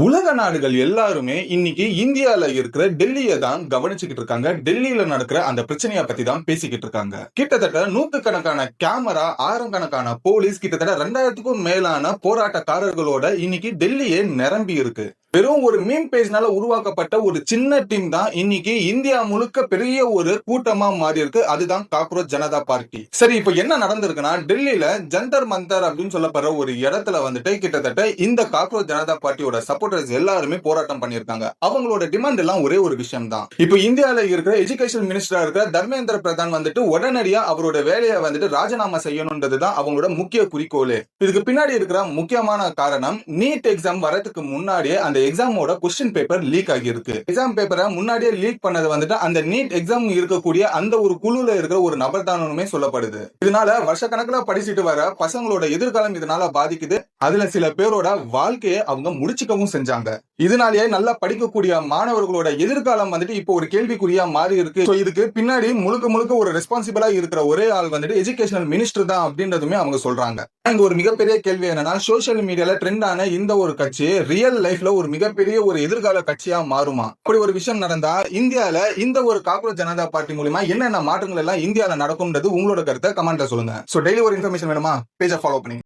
உலக நாடுகள் எல்லாருமே இன்னைக்கு இந்தியால இருக்கிற டெல்லியை தான் கவனிச்சுக்கிட்டு இருக்காங்க. டெல்லியில நடக்கிற அந்த பிரச்சனையை பத்தி தான் பேசிக்கிட்டு இருக்காங்க. கிட்டத்தட்ட நூத்துக்கணக்கான கேமரா, ஆயிரக்கணக்கான போலீஸ், கிட்டத்தட்ட 2000க்கும் மேலான போராட்டக்காரர்களோட இன்னைக்கு டெல்லியே நிரம்பி இருக்கு. வெறும் ஒரு மீம் பேஜ்னால உருவாக்கப்பட்ட ஒரு சின்ன டீம் தான் இன்னைக்கு இந்தியா முழுக்க பெரிய ஒரு கூட்டமா மாறி இருக்கு. அதுதான் காக்ரோச் ஜனதா பார்ட்டி. சரி, இப்ப என்ன நடந்திருக்குன்னா, டெல்லியில ஜந்தர் மந்தர் அப்படின்னு சொல்லப்படுற ஒரு இடத்துல வந்துட்டு கிட்டத்தட்ட இந்த காக்ரோச் ஜனதா பார்ட்டியோட சப்போர்டர்ஸ் எல்லாருமே போராட்டம் பண்ணிருக்காங்க. அவங்களோட டிமாண்ட் எல்லாம் ஒரே ஒரு விஷயம் தான். இப்ப இந்தியால இருக்கிற எஜுகேஷன் மினிஸ்டரா இருக்கிற தர்மேந்திர பிரதான் வந்துட்டு உடனடியா அவரோட வேலையை வந்துட்டு ராஜினாமா செய்யணும்ன்றதுதான் அவங்களோட முக்கிய குறிக்கோள். இதுக்கு பின்னாடி இருக்கிற முக்கியமான காரணம், நீட் எக்ஸாம் வரதுக்கு முன்னாடியே அந்த எக்ஸாமோட क्वेश्चन பேப்பர் லீக் ஆகி இருக்கு. எக்ஸாம் பேப்பரை முன்னாடியே லீக் பண்ணது வந்துட்டு அந்த நீட் எக்ஸாம் இருக்கக்கூடிய அந்த ஒரு குழுல இருக்கிற ஒரு நபர் தானுமே சொல்லப்படுது. இதனால வருஷக்கணக்கில் படிச்சுட்டு வர பசங்களோட எதிர்காலம் இதனால பாதிக்குது. அதுல சில பேரோட வாழ்க்கையை அவங்க முடிச்சுக்கவும் செஞ்சாங்க. இதனாலேயே நல்லா படிக்கக்கூடிய மாணவர்களோட எதிர்காலம் வந்துட்டு இப்போ ஒரு கேள்விக்குறியா மாறி இருக்கு. இதுக்கு பின்னாடி முழுக்க முழுக்க ஒரு ரெஸ்பான்சிபிளா இருக்கிற ஒரே ஆள் வந்துட்டு எஜுகேஷனல் மினிஸ்டர் தான் அப்படின்றதுமே அவங்க சொல்றாங்க. இங்க ஒரு மிகப்பெரிய கேள்வி என்னன்னா, சோசியல் மீடியால ட்ரெண்ட் ஆன இந்த ஒரு கட்சி ரியல் லைஃப்ல ஒரு மிகப்பெரிய ஒரு எதிர்கால கட்சியா மாறுமா? அப்படி ஒரு விஷயம் நடந்தா இந்தியால இந்த ஒரு காக்ரோச் ஜனதா பார்ட்டி மூலமா என்னென்ன மாற்றங்கள் எல்லாம் இந்தியால நடக்கும்ன்றது உங்களோட கருத்தை கமெண்ட்ல சொல்லுங்க. சோ டெய்லி ஒரு இன்ஃபர்மேஷன் வேணுமா? பேஜை ஃபாலோ பண்ணி